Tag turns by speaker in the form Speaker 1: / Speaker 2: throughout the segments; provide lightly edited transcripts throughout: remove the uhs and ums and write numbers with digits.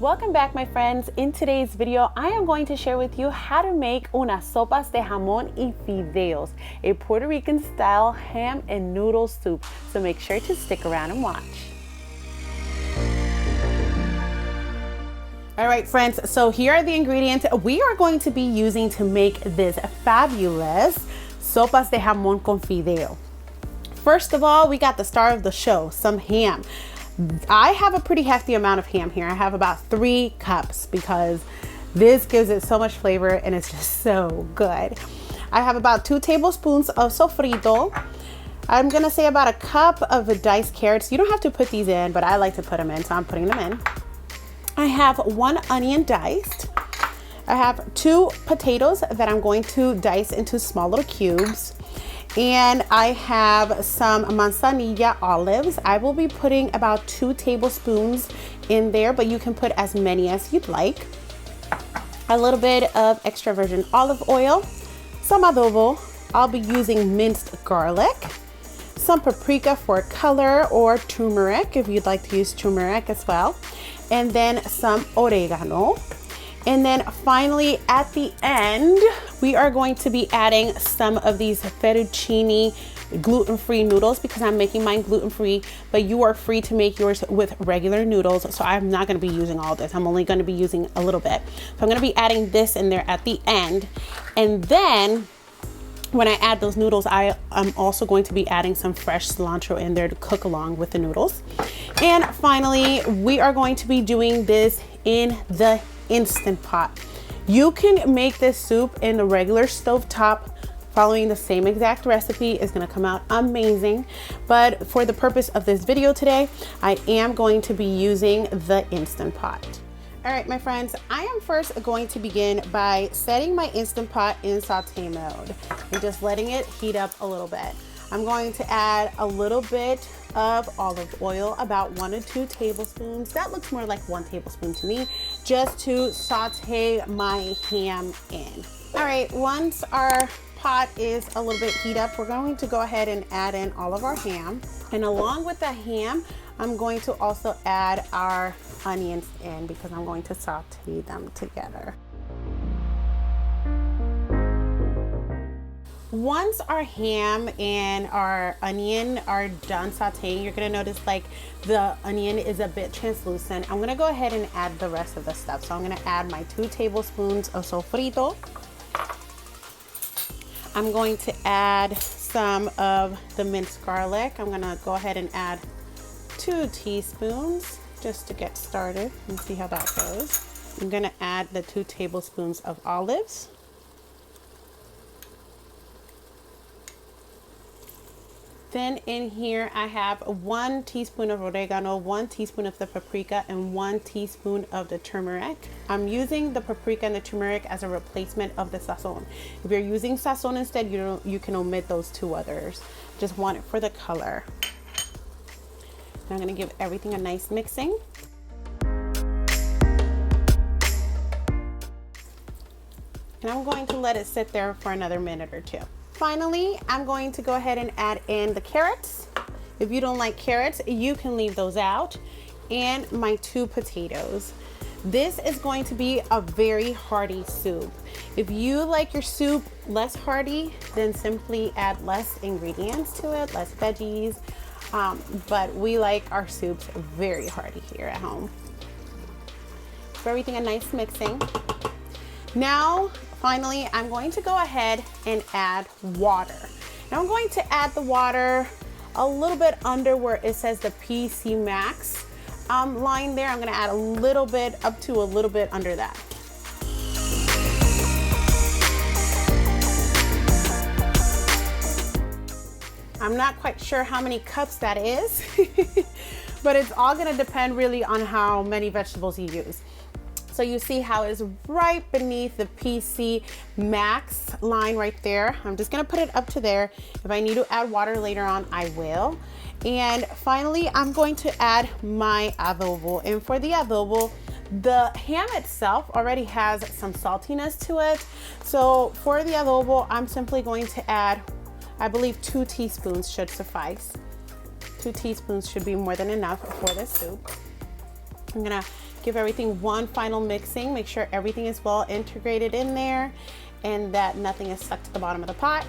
Speaker 1: Welcome back, my friends. In today's video, I am going to share with you how to make unas sopas de jamón y fideos, a Puerto Rican style ham and noodle soup. So make sure to stick around and watch. All right, friends, so here are the ingredients we are going to be using to make this fabulous sopas de jamón con fideo. First of all, we got the star of the show, some ham. I have a pretty hefty amount of ham here. I have about 3 cups because this gives it so much flavor and it's just so good. I have about 2 tablespoons of sofrito. I'm gonna say about a cup of diced carrots. You don't have to put these in, but I like to put them in, so I'm putting them in. I have 1 onion diced. I have 2 potatoes that I'm going to dice into small little cubes. And I have some manzanilla olives. I will be putting about 2 tablespoons in there, but you can put as many as you'd like. A little bit of extra virgin olive oil, some adobo. I'll be using minced garlic, some paprika for color, or turmeric if you'd like to use turmeric as well, and then some oregano. And then finally, at the end, we are going to be adding some of these fettuccine gluten-free noodles because I'm making mine gluten-free, but you are free to make yours with regular noodles. So I'm not gonna be using all this. I'm only gonna be using a little bit. So I'm gonna be adding this in there at the end. And then when I add those noodles, I'm also going to be adding some fresh cilantro in there to cook along with the noodles. And finally, we are going to be doing this in the Instant Pot. You can make this soup in the regular stovetop following the same exact recipe. It's gonna come out amazing. But for the purpose of this video today, I am going to be using the Instant Pot. All right, my friends, I am first going to begin by setting my Instant Pot in saute mode and just letting it heat up a little bit. I'm going to add a little bit of olive oil, about 1 to 2 tablespoons. That looks more like 1 tablespoon to me, just to saute my ham in. All right, once our pot is a little bit heat up, we're going to go ahead and add in all of our ham. And along with the ham, I'm going to also add our onions in because I'm going to saute them together. Once our ham and our onion are done sauteing, you're gonna notice like the onion is a bit translucent. I'm gonna go ahead and add the rest of the stuff. So I'm gonna add my 2 tablespoons of sofrito. I'm going to add some of the minced garlic. I'm gonna go ahead and add 2 teaspoons just to get started and see how that goes. I'm gonna add the 2 tablespoons of olives. Then in here, I have 1 teaspoon of oregano, 1 teaspoon of the paprika, and 1 teaspoon of the turmeric. I'm using the paprika and the turmeric as a replacement of the sazon. If you're using sazon instead, you can omit those 2 others. Just want it for the color. Now I'm gonna give everything a nice mixing. And I'm going to let it sit there for another minute or 2. Finally, I'm going to go ahead and add in the carrots. If you don't like carrots, you can leave those out. And my 2 potatoes. This is going to be a very hearty soup. If you like your soup less hearty, then simply add less ingredients to it, less veggies. But we like our soups very hearty here at home. Give everything a nice mixing. Now, finally, I'm going to go ahead and add water. Now I'm going to add the water a little bit under where it says the PC Max line there. I'm gonna add a little bit up to a little bit under that. I'm not quite sure how many cups that is, but it's all gonna depend really on how many vegetables you use. So you see how it's right beneath the PC Max line right there. I'm just gonna put it up to there. If I need to add water later on, I will. And finally, I'm going to add my adobo. And for the adobo, the ham itself already has some saltiness to it. So for the adobo, I'm simply going to add, I believe 2 teaspoons should suffice. 2 teaspoons should be more than enough for this soup. I'm gonna give everything one final mixing, make sure everything is well integrated in there and that nothing is stuck to the bottom of the pot.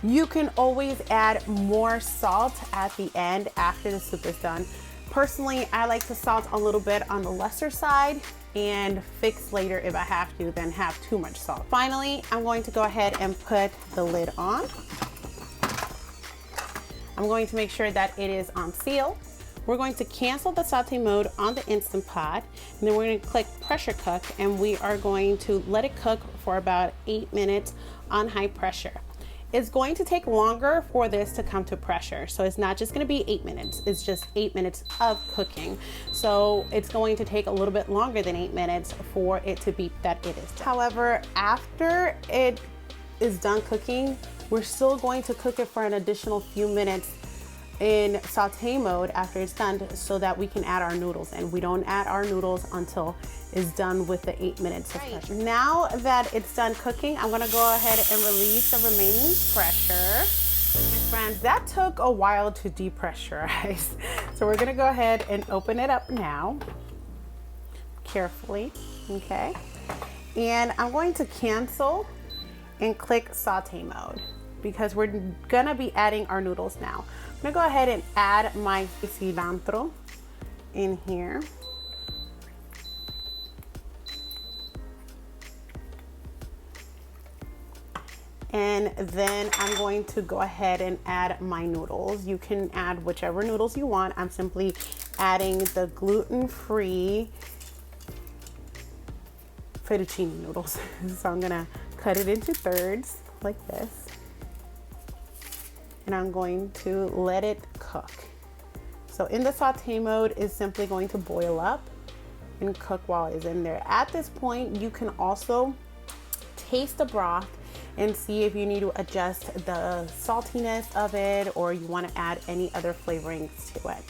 Speaker 1: You can always add more salt at the end after the soup is done. Personally, I like to salt a little bit on the lesser side and fix later if I have to, then have too much salt. Finally, I'm going to go ahead and put the lid on. I'm going to make sure that it is on seal. We're going to cancel the saute mode on the Instant Pot, and then we're going to click pressure cook, and we are going to let it cook for about 8 minutes on high pressure. It's going to take longer for this to come to pressure. So it's not just gonna be 8 minutes, it's just 8 minutes of cooking. So it's going to take a little bit longer than 8 minutes for it to be that it is done. However, after it is done cooking, we're still going to cook it for an additional few minutes in saute mode after it's done so that we can add our noodles in. We don't add our noodles until it's done with the 8 minutes of pressure. Now that it's done cooking, I'm gonna go ahead and release the remaining pressure. My friends, that took a while to depressurize. So we're gonna go ahead and open it up now, carefully, okay? And I'm going to cancel and click saute mode because we're gonna be adding our noodles now. I'm gonna go ahead and add my cilantro in here. And then I'm going to go ahead and add my noodles. You can add whichever noodles you want. I'm simply adding the gluten-free fettuccine noodles. So I'm gonna cut it into thirds like this. And I'm going to let it cook. So in the saute mode is simply going to boil up and cook while it's in there. At this point, you can also taste the broth and see if you need to adjust the saltiness of it or you want to add any other flavorings to it.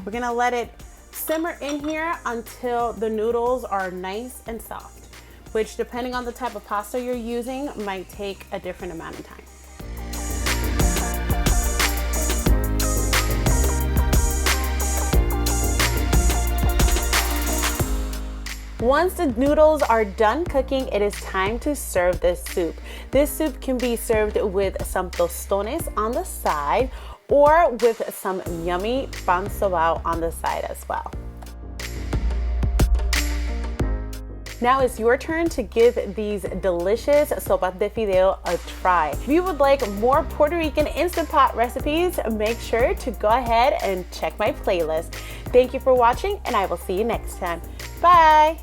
Speaker 1: We're gonna let it simmer in here until the noodles are nice and soft, which depending on the type of pasta you're using might take a different amount of time. Once the noodles are done cooking, it is time to serve this soup. This soup can be served with some tostones on the side or with some yummy pan sobao on the side as well. Now it's your turn to give these delicious sopas de fideo a try. If you would like more Puerto Rican Instant Pot recipes, make sure to go ahead and check my playlist. Thank you for watching, and I will see you next time. Bye!